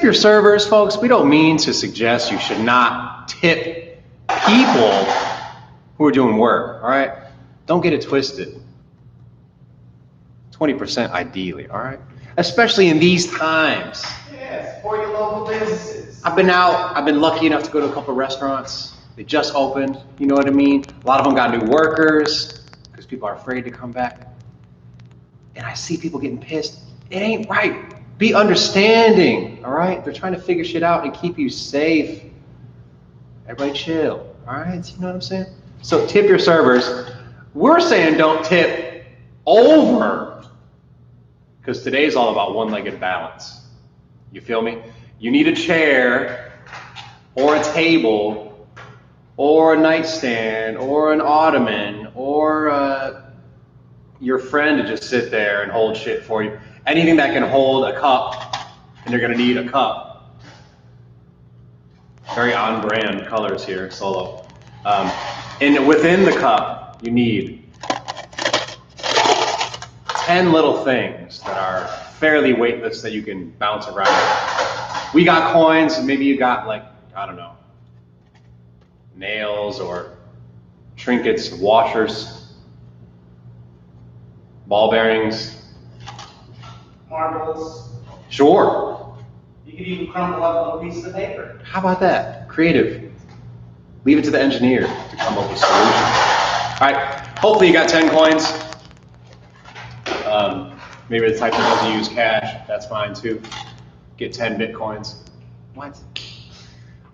your servers, folks. We don't mean to suggest you should not tip people who are doing work, all right? Don't get it twisted. 20% ideally, all right? Especially in these times. Yeah, support your local businesses. I've been lucky enough to go to a couple of restaurants. They just opened, you know what I mean? A lot of them got new workers because people are afraid to come back. And I see people getting pissed. It ain't right. Be understanding, all right? They're trying to figure shit out and keep you safe. Everybody chill, all right? You know what I'm saying? So tip your servers. We're saying don't tip over, because today's all about one-legged balance. You feel me? You need a chair or a table or a nightstand or an ottoman or your friend to just sit there and hold shit for you. Anything that can hold a cup, and you're gonna need a cup. Very on-brand colors here, Solo. And within the cup, you need 10 little things that are fairly weightless that you can bounce around. We got coins, maybe you got like, I don't know, nails or trinkets, washers, ball bearings. Marbles. Sure. You can even crumple up little pieces of paper. How about that? Creative. Leave it to the engineer to come up with solutions. All right, hopefully you got 10 coins. Maybe the type that doesn't use cash, that's fine too. Get 10 Bitcoins. What?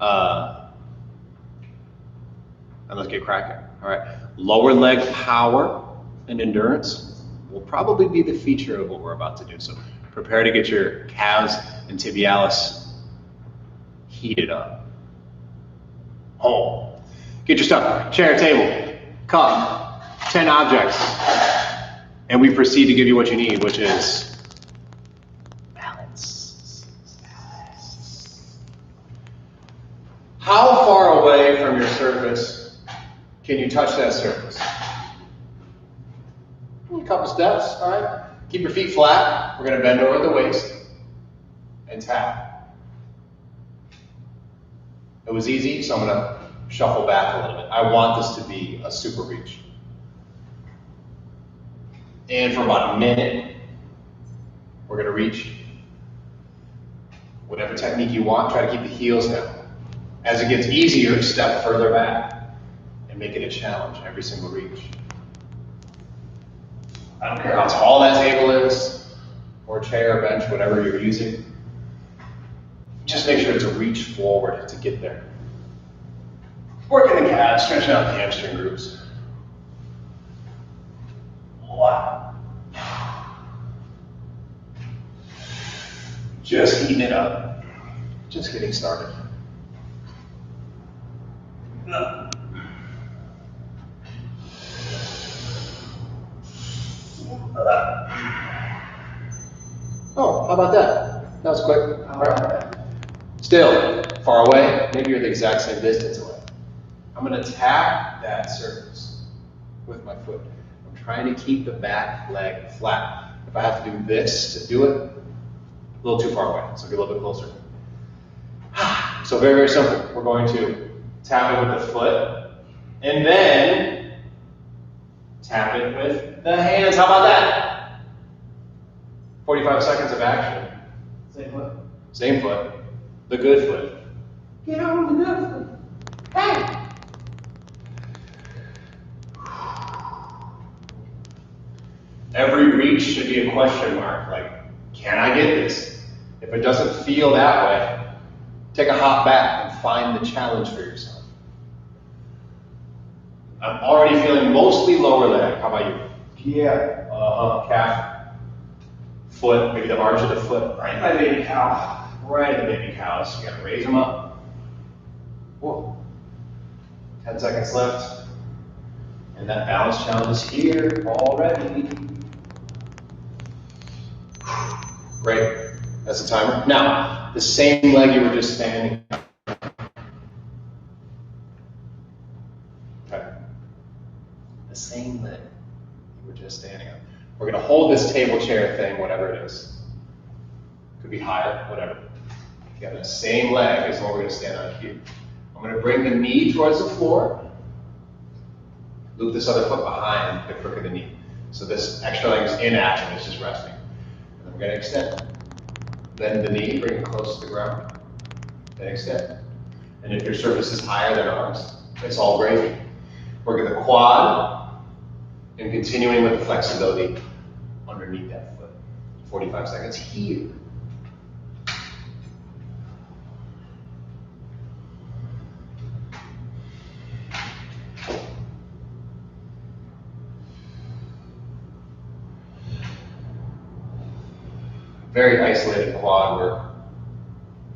And let's get cracking. All right, lower leg power and endurance will probably be the feature of what we're about to do. So prepare to get your calves and tibialis heated up. Home. Get your stuff. Chair, table, cup, 10 objects. And we proceed to give you what you need, which is balance. How far away from your surface can you touch that surface? A couple steps, all right? Keep your feet flat. We're gonna bend over the waist and tap. It was easy, so I'm gonna shuffle back a little bit. I want this to be a super reach. And for about a minute, we're gonna reach. Whatever technique you want, try to keep the heels down. As it gets easier, step further back and make it a challenge every single reach. I don't care how tall that table is, or chair, or bench, whatever you're using. Just make sure it's a reach forward to get there. Working the calves, stretching out the hamstring groups. Wow. Just heating it up. Just getting started. Oh, how about that? That was quick. All right. Still, far away, maybe you're the exact same distance away. I'm gonna tap that surface with my foot. I'm trying to keep the back leg flat. If I have to do this to do it, a little too far away, so get a little bit closer. So very, very simple. We're going to tap it with the foot, and then tap it with the hands. How about that? 45 seconds of action. Same foot. Same foot. The good foot. Get on the good foot. Hey! Every reach should be a question mark. Like, can I get this? If it doesn't feel that way, take a hop back and find the challenge for yourself. I'm already feeling mostly lower leg. How about you? Yeah. Calf, foot, maybe the arch of the foot, right by the baby cow. Right at the baby cow. So you gotta raise them up. Whoa. 10 seconds left. And that balance challenge is here already. Great. That's the timer. Now, the same leg you were just standing on. Okay. The same leg you were just standing on. We're going to hold this table chair thing, whatever it is. Could be higher, whatever. Again, the same leg is what we're going to stand on here. I'm going to bring the knee towards the floor. Loop this other foot behind the crook of the knee. So this extra leg is in action, it's just resting. And then we're going to extend. Bend the knee, bring it close to the ground. Then extend. And if your surface is higher than ours, it's all gravy. Working the quad and continuing with the flexibility underneath that foot. 45 seconds here. Very isolated quad work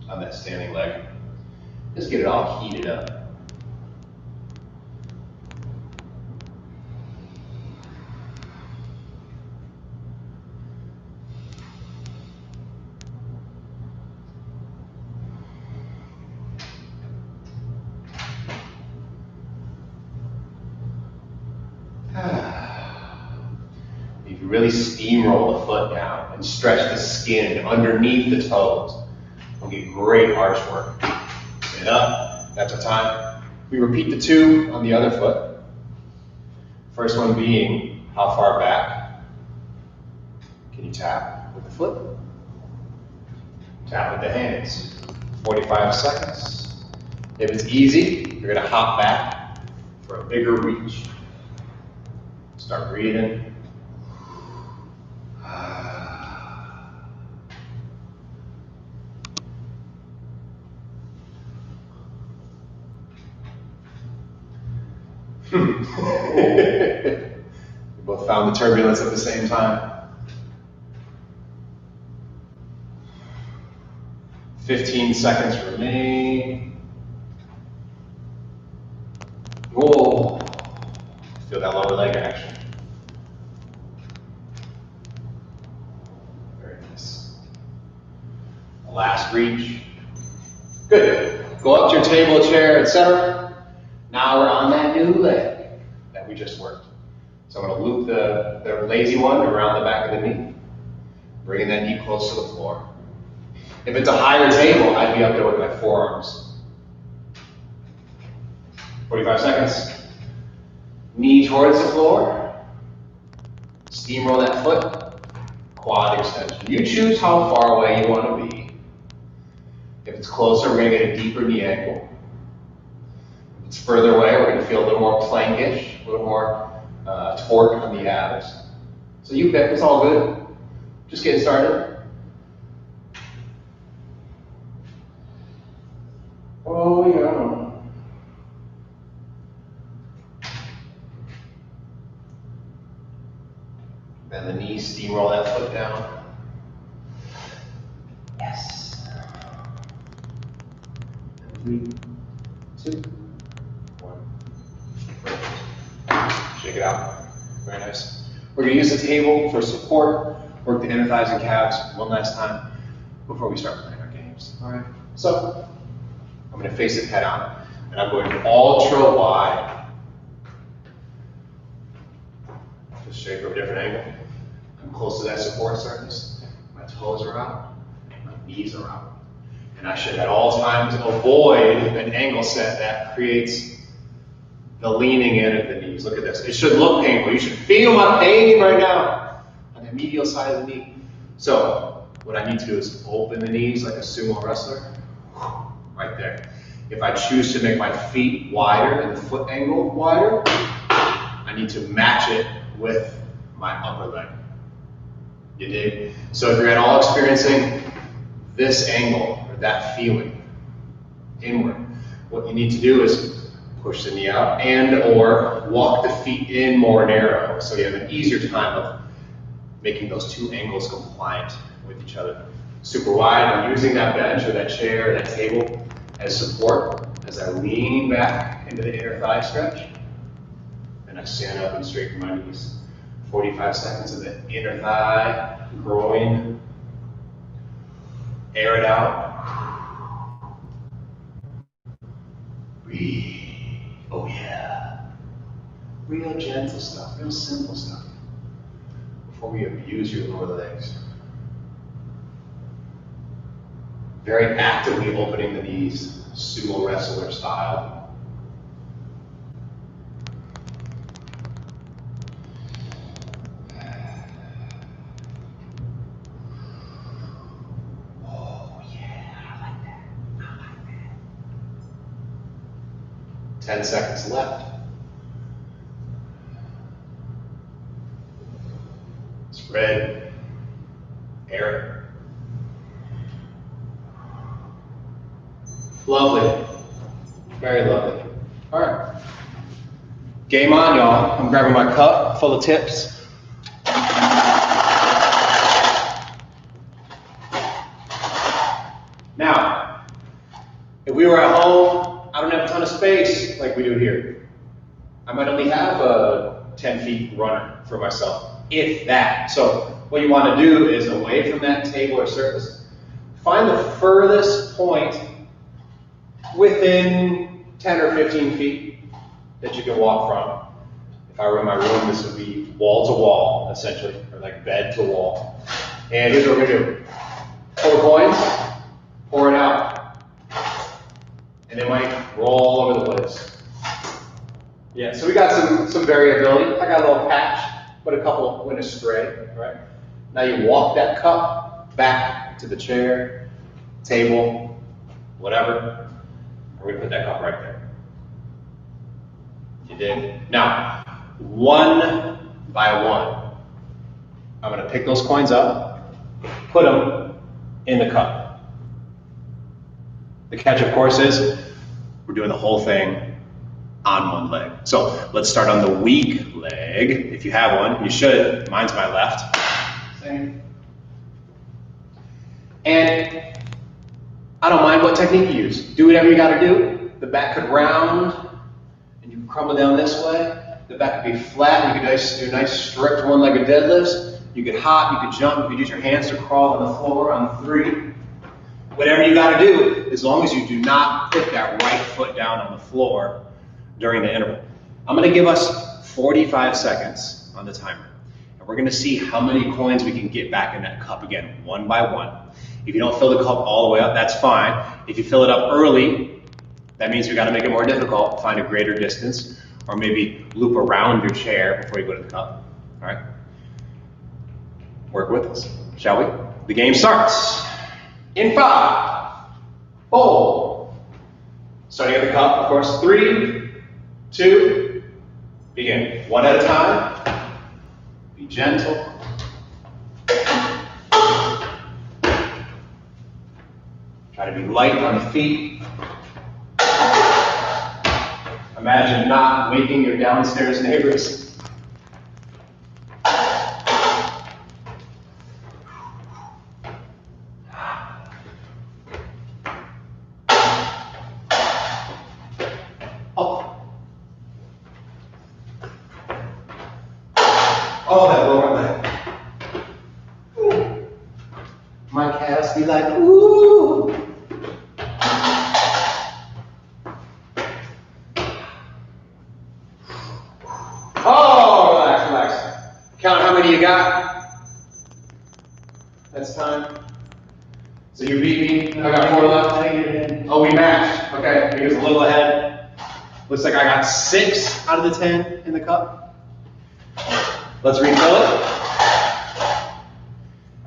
on that standing leg. Just get it all heated up. If you really steamroll the foot down and stretch the skin underneath the toes, you'll get great arch work. Stand up, that's our time. We repeat the two on the other foot. First one being, how far back can you tap with the foot? Tap with the hands. 45 seconds. If it's easy, you're gonna hop back for a bigger reach. Start breathing. We both found the turbulence at the same time. 15 seconds remain. Whoa. Feel that lower leg action. Very nice. Last reach. Good. Go up to your table, chair, etc. Now we're on that new leg that we just worked. So I'm going to loop the lazy one around the back of the knee, bringing that knee close to the floor. If it's a higher table, I'd be up there with my forearms. 45 seconds. Knee towards the floor. Steamroll that foot. Quad extension. You choose how far away you want to be. If it's closer, we're going to get a deeper knee angle. If it's further away, we're going to feel a little more plankish, a little more torque on the abs. So you pick, it's all good. Just getting started. Oh yeah. Bend the knee, steamroll that foot down. Yes. 3, 2, 1. Shake it out. Very nice. We're going to use the table for support. Work the inner thighs and calves one last time before we start playing our games. All right. So I'm going to face it head on, and I'm going ultra wide. Just shake from a different angle. I'm close to that support surface. My toes are out, my knees are out. And I should at all times avoid an angle set that creates the leaning in of the knees. Look at this. It should look painful. You should feel my pain right now on the medial side of the knee. So what I need to do is open the knees like a sumo wrestler. Right there. If I choose to make my feet wider and the foot angle wider, I need to match it with my upper leg. You dig? So if you're at all experiencing this angle or that feeling inward, what you need to do is push the knee out and or walk the feet in more narrow so you have an easier time of making those two angles compliant with each other. Super wide, I'm using that bench or that chair or that table as support as I lean back into the inner thigh stretch. And I stand up and straighten my knees. 45 seconds of the inner thigh, groin. Air it out. Breathe. Oh yeah. Real gentle stuff, real simple stuff. Before we abuse your lower legs. Very actively opening the knees, sumo wrestler style. Oh yeah, I like that. I like that. 10 seconds left. Spread. Air it. Lovely. Very lovely. All right. Game on, y'all. I'm grabbing my cup full of tips. Now, if we were at home, I don't have a ton of space like we do here. I might only have a 10 feet runner for myself, if that. So what you want to do is away from that table or surface, find the furthest point within 10 or 15 feet that you can walk from. If I were in my room, this would be wall to wall, essentially, or like bed to wall. And here's what we're gonna do. Pour coins, pour it out. And they might roll all over the place. Yeah, so we got some variability. I got a little patch, but a couple went astray, right? Now you walk that cup back to the chair, table, whatever. We're gonna put that cup right there. You did? Now, one by one, I'm gonna pick those coins up, put them in the cup. The catch, of course, is we're doing the whole thing on one leg. So let's start on the weak leg. If you have one, you should. Mine's my left. Same. And I don't mind what technique you use. Do whatever you gotta do. The back could round, and you can crumble down this way. The back could be flat, and you could do a nice strict one-legged deadlifts. You could hop, you could jump, you could use your hands to crawl on the floor on 3. Whatever you gotta do, as long as you do not put that right foot down on the floor during the interval. I'm gonna give us 45 seconds on the timer. And we're gonna see how many coins we can get back in that cup again, one by one. If you don't fill the cup all the way up, that's fine. If you fill it up early, that means we gotta make it more difficult, find a greater distance, or maybe loop around your chair before you go to the cup, all right? Work with us, shall we? The game starts in 5, 4, starting at the cup, of course, 3, 2, begin. One at a time, be gentle. Try to be light on the feet. Imagine not waking your downstairs neighbors. Oh, that lower leg. Ooh. My calves be like, ooh. Oh, relax, relax. Count how many you got. That's time. So you beat me. I got 4 left. Oh, we matched. Okay, he was a little ahead. Looks like I got 6 out of the 10 in the cup. Let's refill it.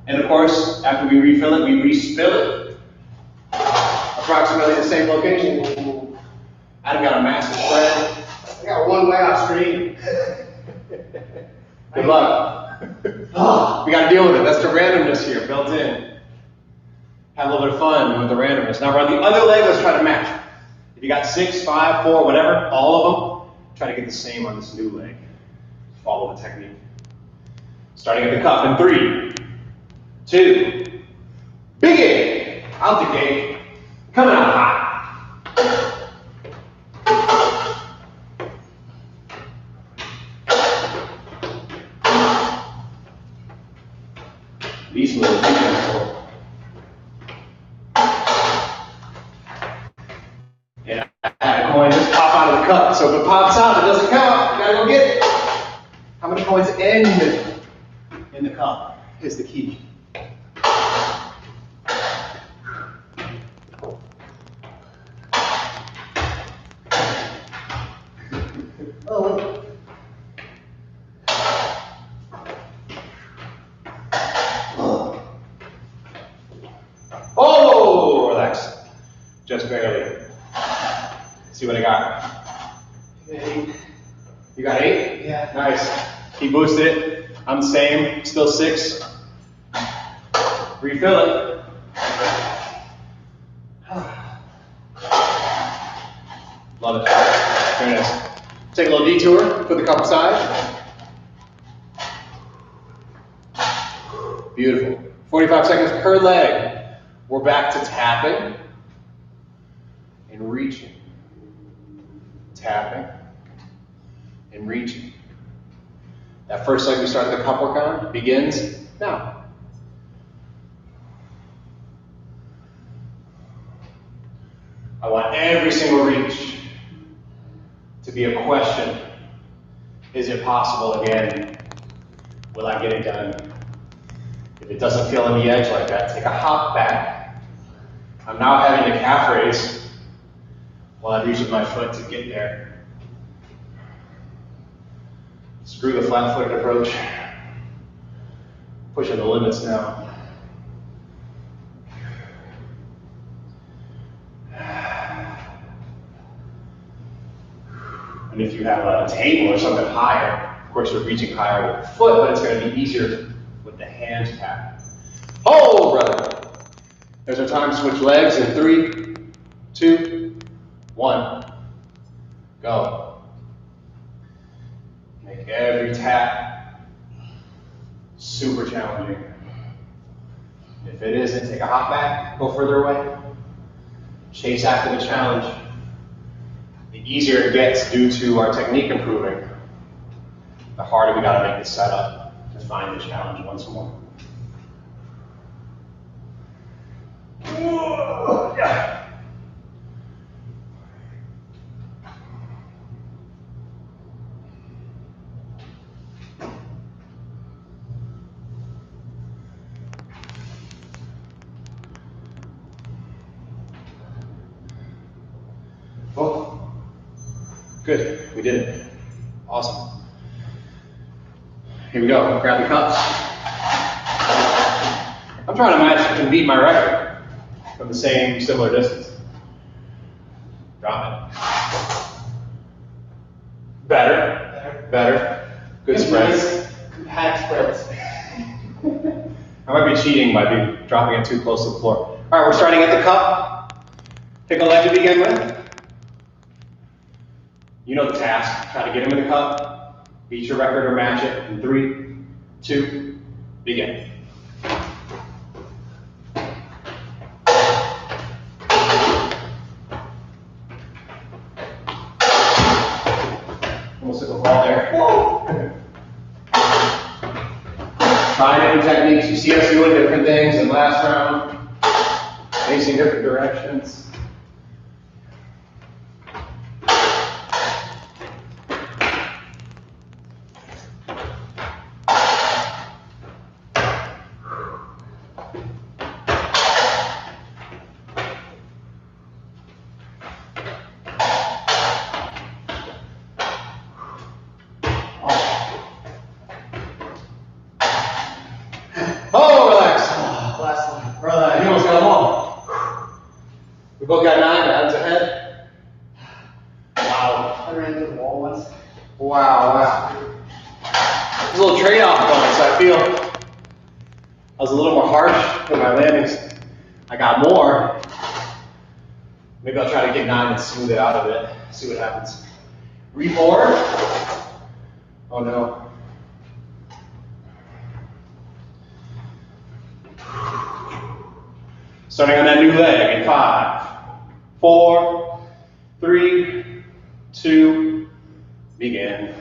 And of course, after we refill it, we respill it. Approximately the same location. Adam got a massive spread. I got one way off screen. Good luck. We got to deal with it. That's the randomness here built in. Have a little bit of fun with the randomness. Now we're on the other leg. Let's try to match. If you got 6, 5, 4, whatever, all of them, try to get the same on this new leg. Follow the technique. Starting at the cup in 3, 2, begin. Out the gate. Coming out hot. Be smooth, be gentle. And I had a coin just pop out of the cup, so if it pops out, it doesn't count. You gotta go get it. How many coins in the cup is the key. what I got. 8. You got 8? Yeah. Nice. He boosted it. I'm the same. Still 6. Refill it. Love it. Very nice. Take a little detour. Put the cup aside. Beautiful. 45 seconds per leg. We're back to tapping and reaching. Tapping and reaching. That first leg we started the cup work on begins now. I want every single reach to be a question. Is it possible again? Will I get it done? If it doesn't feel on the edge like that, take a hop back. I'm now having to calf raise while I reach with my foot to get there. Screw the flat-footed approach. Pushing the limits now. And if you have a table or something higher, of course you're reaching higher with the foot, but it's going to be easier with the hand tap. Hold, brother. There's our time to switch legs in 3, 2, 1. Go. Make every tap super challenging. If it isn't, take a hop back, go further away. Chase after the challenge. The easier it gets due to our technique improving, the harder we gotta make the setup to find the challenge once more. Yeah. Oh, good, we did it. Awesome. Here we go, grab the cups. I'm trying to match and beat my record from the same similar distance. Drop it. Better. Good spreads. Compact spreads. I might be cheating by dropping it too close to the floor. All right, we're starting at the cup. Pick a leg to begin with. You know the task. Try to get him in the cup, beat your record or match it in 3, 2, begin. Almost took a ball there. Try different techniques. You see us doing different things in last round, facing different directions. Oh, relax. Last one. Brother, you almost got them all. We both got 9, that's ahead. Wow. I ran into the wall once. Wow. There's a little trade-off going, so I feel I was a little more harsh with my landings. I got more. Maybe I'll try to get 9 and smooth it out of it. See what happens. Reboard. Oh no. Starting on that new leg in 5, 4, 3, 2, begin.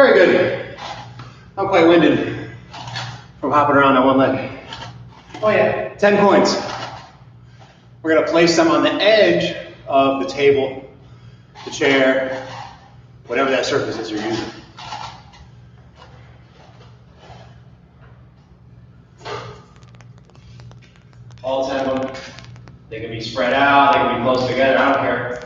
Very good. I'm quite winded from hopping around on one leg. Oh yeah. 10 points. We're gonna place them on the edge of the table, the chair, whatever that surface is you're using. All 10 of them. They can be spread out, they can be close together, I don't care.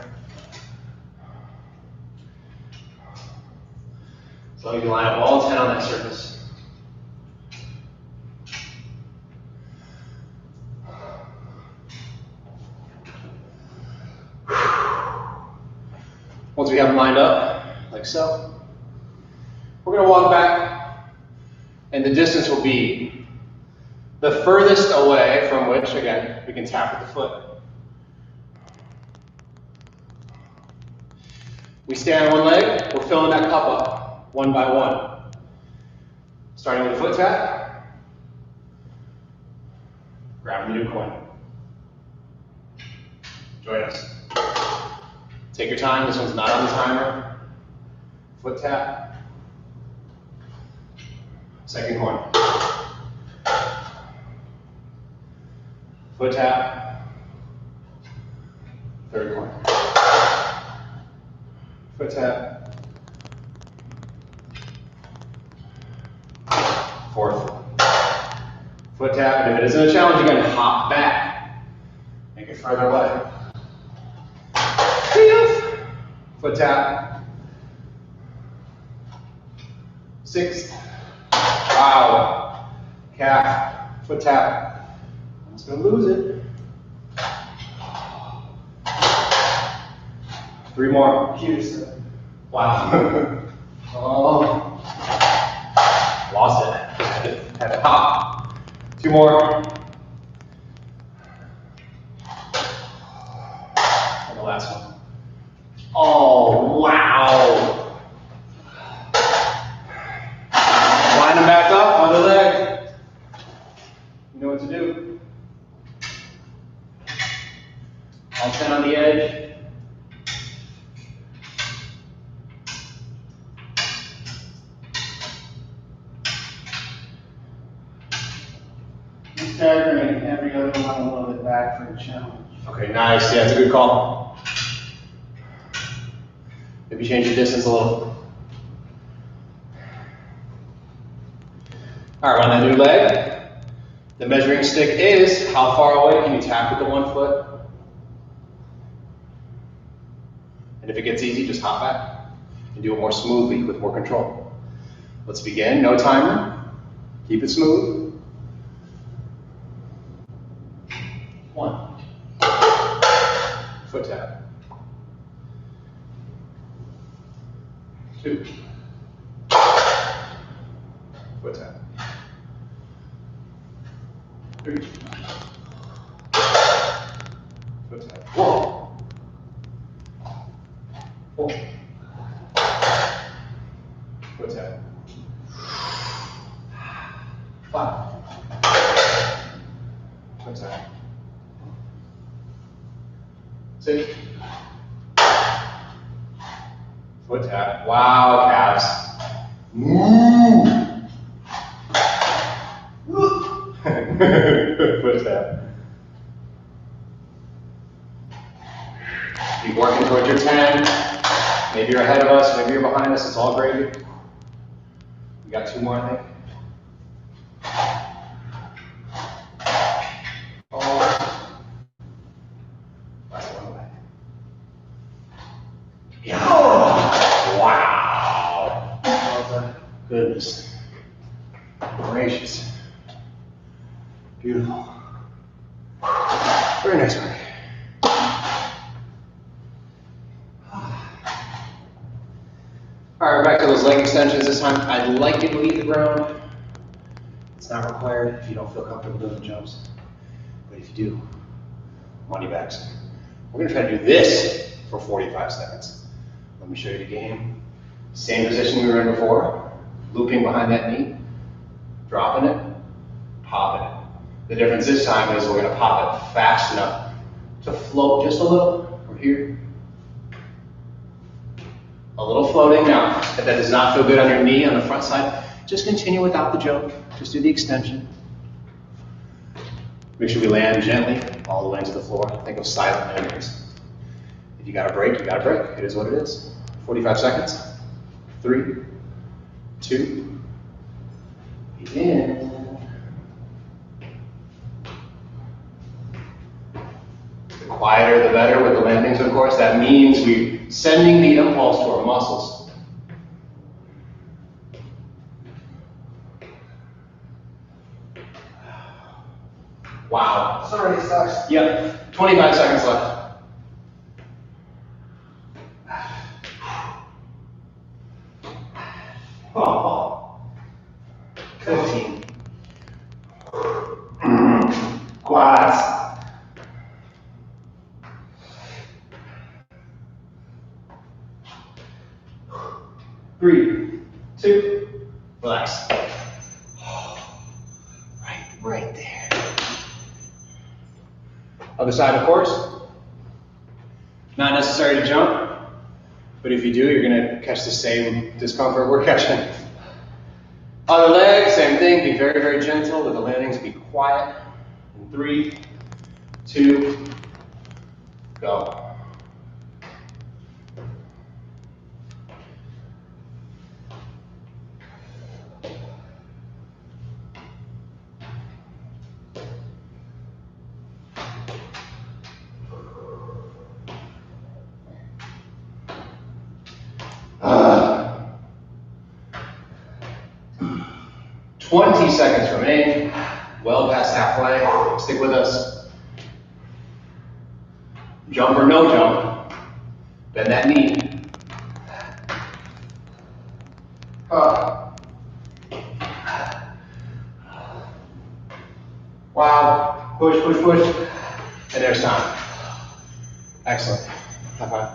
As long as you line up all 10 on that surface. Once we have them lined up, like so, we're going to walk back, and the distance will be the furthest away from which, again, we can tap with the foot. We stand on one leg, we're filling that cup up, one by one. Starting with a foot tap, grabbing the new coin. Join us. Take your time, this one's not on the timer. Foot tap. Second coin. Foot tap. Third coin. Foot tap. Fourth. Foot tap, and if it isn't a challenge, again, hop back. Make it further away. Foot tap. Sixth. Wow. Calf. Foot tap. I'm just going to lose it. 3 more. Wow. Oh. Lost it. Had to hop. 2 more. And the last one. Oh, wow. Line them back up on the leg. You know what to do. All 10 on the edge. I'm staggering every other one a little bit back for the challenge. Okay, nice. Yeah, that's a good call. Maybe change your distance a little. All right, on that new leg, the measuring stick is how far away can you tap with the one foot? And if it gets easy, just hop back and do it more smoothly with more control. Let's begin. No timer. Keep it smooth. 1. Foot tap. 2. Foot tap. 3. Foot tap. 4. Foot tap. 5. Foot tap. 6. Foot tap. Wow, calves. Move. Foot tap. Keep working towards your 10. Maybe you're ahead of us, maybe you're behind us. It's all gravy. We got 2 more, I think. Yeah. Wow. Goodness. Gracious. Beautiful. Very nice work. All right, back to those leg extensions this time. I'd like you to leave the ground. It's not required if you don't feel comfortable doing the jumps. But if you do, money backs. We're going to try to do this for 45 seconds. Let me show you the game. Same position we were in before. Looping behind that knee. Dropping it. Popping it. The difference this time is we're going to pop it fast enough to float just a little. We're here. A little floating. Now, if that does not feel good on your knee on the front side, just continue without the jump. Just do the extension. Make sure we land gently all the way into the floor. Think of silent landings. If you got a break, you got a break. It is what it is. 45 seconds. 3, 2, begin. The quieter the better with the landings, of course. That means we're sending the impulse to our muscles. Wow. Sorry, it sucks. Yep. 25 seconds left. Oh. 15. Quads. 3, 2, relax. Right there. Other side, of course. Not necessary to jump, but if you do, you're going to catch the same discomfort we're catching. Other leg, same thing. Be very, very gentle with the landings. Be quiet. In 3, 2, go. Uh, 20 seconds remain. Well past halfway. Stick with us. Jump or no jump. Bend that knee. Wow. Push, push, push. And there's time. Excellent. High five.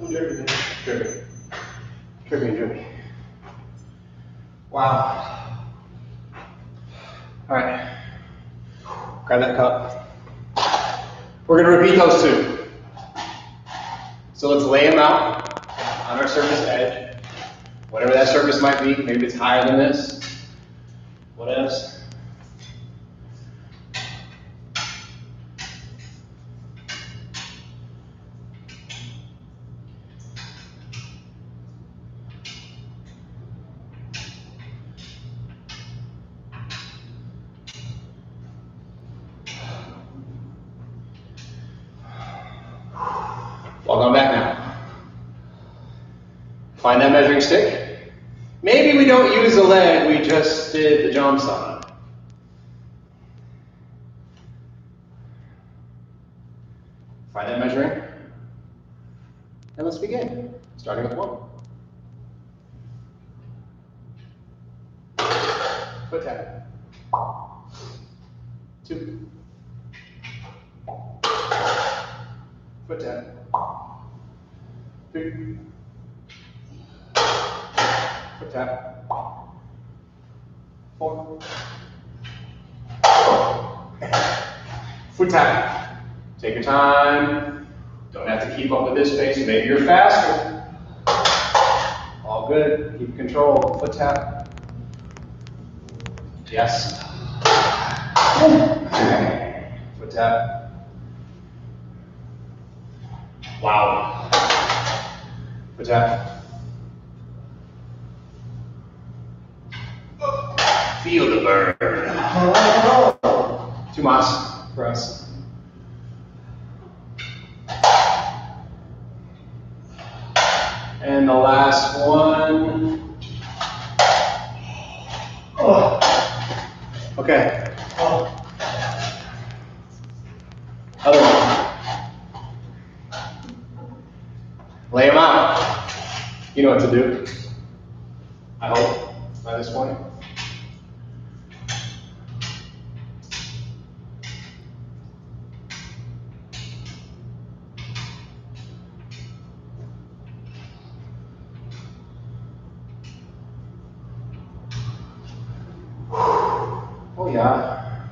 Don't jerk me. Jerk me. Jerk me, jerk me. Wow. All right. Grab that cup. We're going to repeat those two. So let's lay them out on our surface edge. Whatever that surface might be. Maybe it's higher than this. What else? Walk on back now. Find that measuring stick. Maybe we don't use the leg we just did the jumps on. Find that measuring. And let's begin. Starting with 1. Foot tap. 2. Foot tap. 3. Foot tap. 4. Foot tap. Take your time. Don't have to keep up with this pace. Maybe you're faster. All good. Keep control. Foot tap. Yes. Foot tap. Wow. Foot tap. Feel the burn. 2 mas for us. And the last one. Oh. Okay. Oh. Other one. Lay them out. You know what to do. I hope by this point. Oh yeah.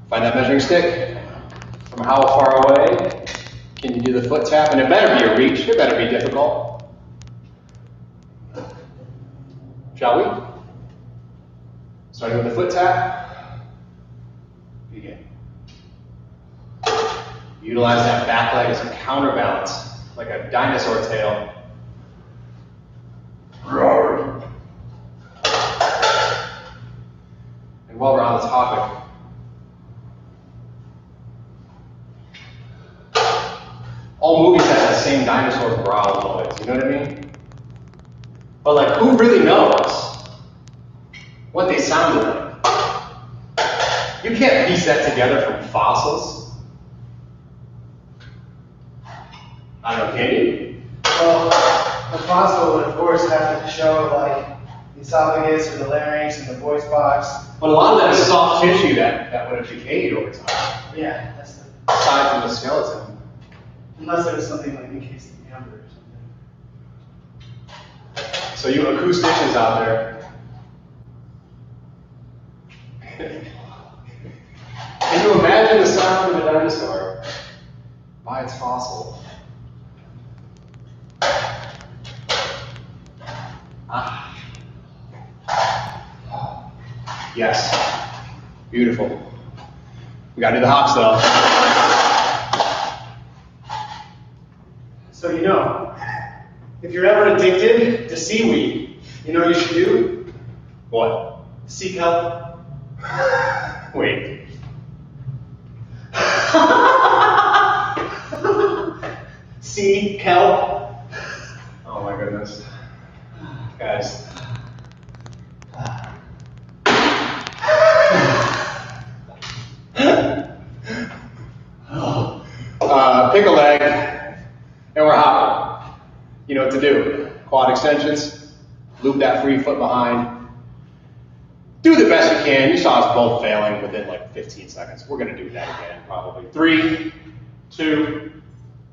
Find that measuring stick. From From how far away can you do the foot tap? And it better be a reach, it better be difficult. Shall we? Starting with the foot tap. Begin. Utilize that back leg as a counterbalance, like a dinosaur tail. And while we're on the topic, all movies have that same dinosaur growl noise, you know what I mean? But like, who really knows what they sounded like? You can't piece that together from fossils. I don't know, can you? Well, the fossil would of course have to show like the esophagus or the larynx and the voice box. But a lot of that is soft tissue that would have decayed over time. Yeah, that's the. Aside from the skeleton. Unless it was something like encased in amber or something. So you acousticians out there, can you imagine the sound of a dinosaur by its fossil? Ah. Yes. Beautiful. We gotta do the hops though. So you know, if you're ever addicted to seaweed, you know what you should do? What? Seek help. Wait. Seek help. Oh my goodness. Guys. Pick a leg, and we're hopping. You know what to do. Quad extensions, loop that free foot behind. Do the best you can. You saw us both failing within like 15 seconds. We're gonna do that again, probably. 3, 2,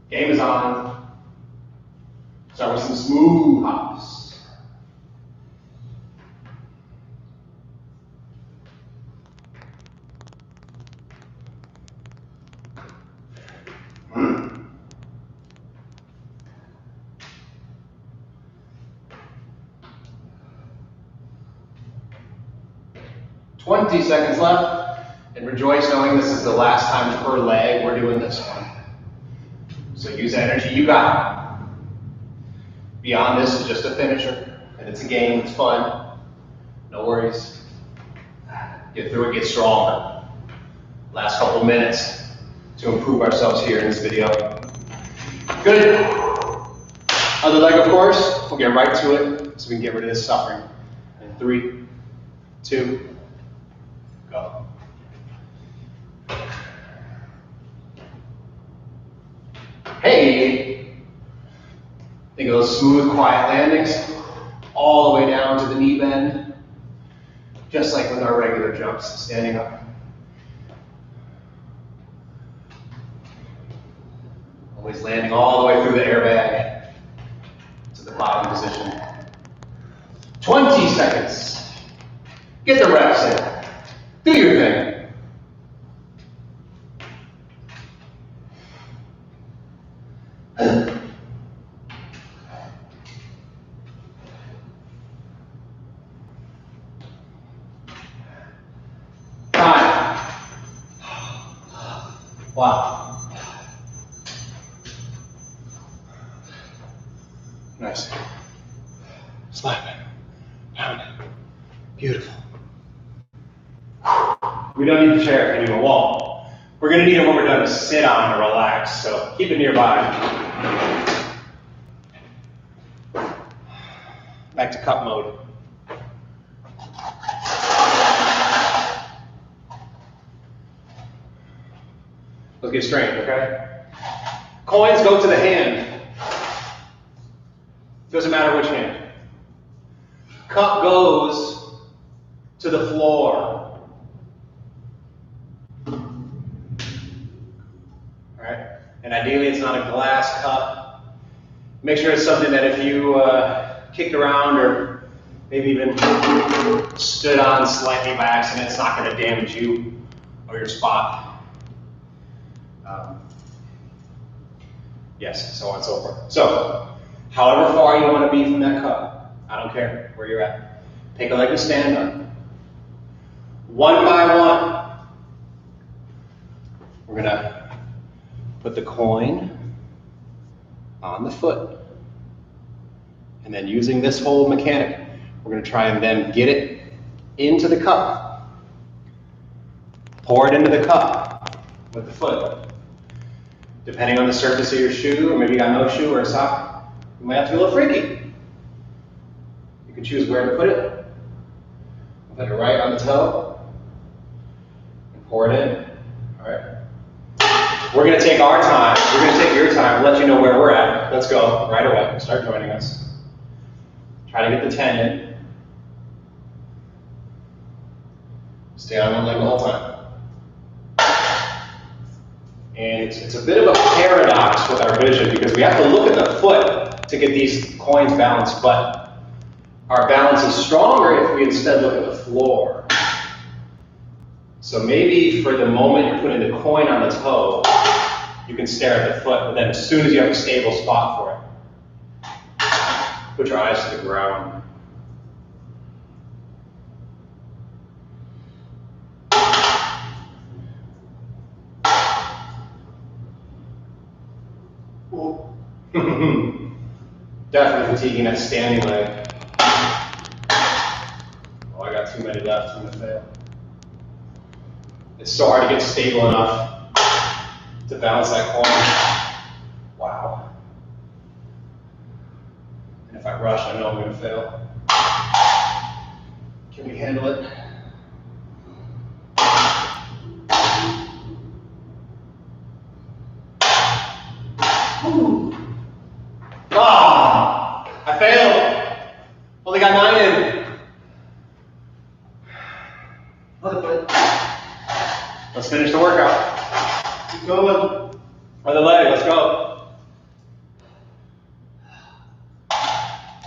game is on. Start with some smooth hops. Mm. 20 seconds left, and rejoice knowing this is the last time per leg we're doing this one. So use the energy you got. Beyond this is just a finisher, and it's a game, it's fun. No worries. Get through it, get stronger. Last couple minutes to improve ourselves here in this video. Good. Other leg, of course, we'll get right to it so we can get rid of this suffering. In 3, 2, go. Hey! Think of those smooth, quiet landings, all the way down to the knee bend, just like with our regular jumps, standing up. Always landing all the way through the airbag to the bottom position. 20 seconds. Get the reps in. Do your thing. Time. Wow. Nice. Slap it. Pound it. Beautiful. We don't need the chair, we need a wall. We're going to need it when we're done to sit on or relax, so keep it nearby. Back to cup mode. Let's get straight, okay? Coins go to the hand. Doesn't matter which hand. Cup goes to the floor. Alright? And ideally it's not a glass cup. Make sure it's something that if you kicked around or maybe even stood on slightly by accident, it's not going to damage you or your spot. Yes, so on and so forth. So, however far you want to be from that cup, I don't care where you're at. Pick a leg to stand on. One by one, we're gonna put the coin on the foot. And then using this whole mechanic, we're gonna try and then get it into the cup. Pour it into the cup with the foot. Depending on the surface of your shoe, or maybe you got no shoe or a sock, you might have to be a little freaky. You can choose where to put it. Put it right on the toe and pour it in. All right. We're going to take our time. We're going to take your time. Let you know where we're at. Let's go right away. Start joining us. Try to get the 10 in. Stay on one leg the whole time. And it's a bit of a paradox with our vision because we have to look at the foot to get these coins balanced, but our balance is stronger if we instead look at the floor. So maybe for the moment you're putting the coin on the toe, you can stare at the foot, but then as soon as you have a stable spot for it, put your eyes to the ground. Definitely fatiguing that standing leg. Oh, I got too many left. I'm gonna fail. It's so hard to get stable enough to balance that coin. Wow. And if I rush, I know I'm gonna fail. Can we handle it? Ah, I failed. Only got 9 in. Let's finish the workout. Keep going. Other leg, let's go.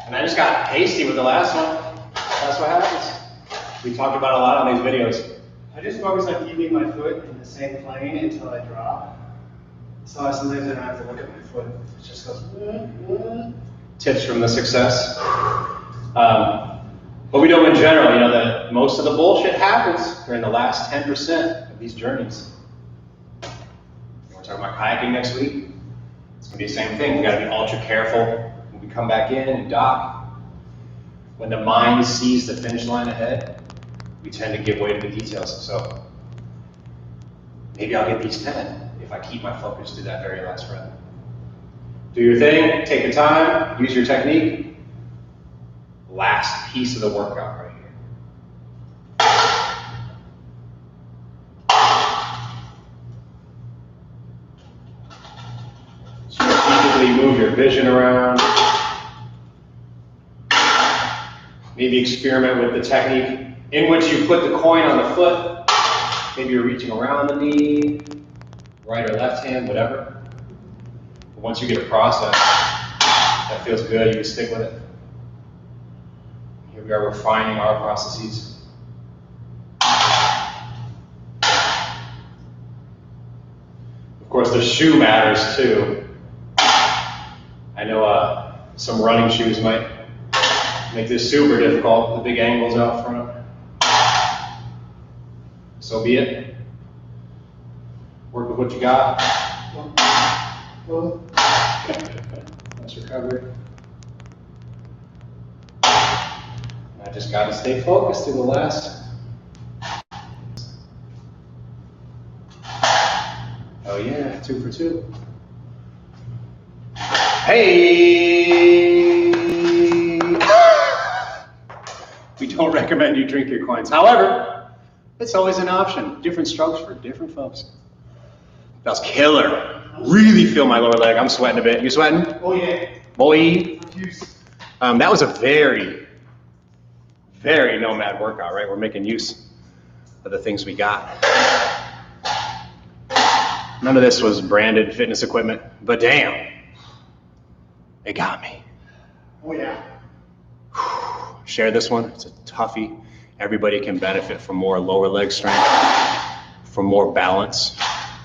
And I just got hasty with the last one. That's what happens. We talked about a lot on these videos. I just focus on keeping my foot in the same plane until I drop. So sometimes I don't have to look at my foot. It just goes. Tips from the success. But we know in general, that most of the bullshit happens during the last 10% of these journeys. We're talking about kayaking next week. It's going to be the same thing. We got to be ultra careful when we come back in and dock. When the mind sees the finish line ahead, we tend to give way to the details. So maybe I'll get these 10 if I keep my focus to that very last rep. Do your thing, take your time, use your technique. Last piece of the workout right here. Strategically move your vision around. Maybe experiment with the technique in which you put the coin on the foot. Maybe you're reaching around the knee, right or left hand, whatever. But once you get a process that feels good, you can stick with it. Here we are refining our processes. Of course, the shoe matters too. I know some running shoes might make this super difficult, the big angles out front. So be it. Work with what you got. Nice recovery. I just got to stay focused through the last. Oh yeah, 2 for 2. Hey! We don't recommend you drink your coins. However, it's always an option. Different strokes for different folks. That was killer. Really feel my lower leg. I'm sweating a bit. You sweating? Oh yeah. Boy. That was a very Nomad workout, right? We're making use of the things we got. None of this was branded fitness equipment, but damn, it got me. Oh yeah. Share this one. It's a toughie. Everybody can benefit from more lower leg strength, from more balance,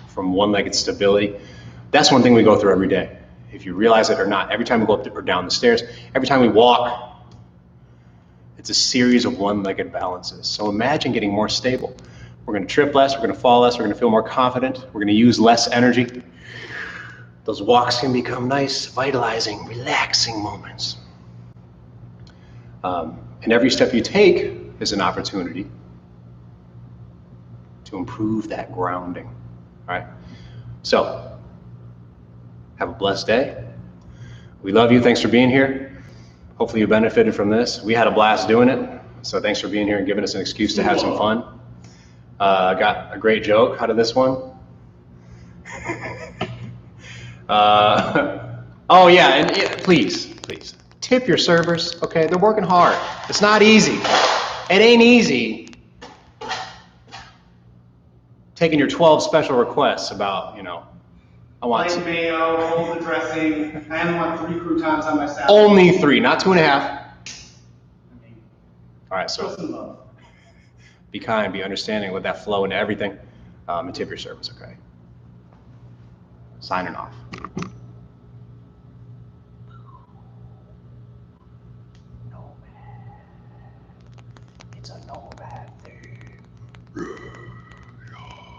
from one-legged stability. That's one thing we go through every day. if you realize it or not, every time we go up or down the stairs, every time we walk, it's a series of one-legged balances. So imagine getting more stable. We're going to trip less, we're going to fall less, we're going to feel more confident, we're going to use less energy. Those walks can become nice, vitalizing, relaxing moments. And every step you take is an opportunity to improve that grounding. All right? So, have a blessed day. We love you. Thanks for being here. Hopefully you benefited from this. We had a blast doing it. So thanks for being here and giving us an excuse to have some fun. I got a great joke out of this one. Oh yeah, and please, tip your servers, okay? They're working hard. It's not easy. It ain't easy taking your 12 special requests about, I want plain mayo, hold the dressing. I only want 3 croutons on my salad. Only 3, not 2.5. All right, so be kind, be understanding, let that flow into everything, and tip your service, okay? Signing off. Nomad. It's a Nomad.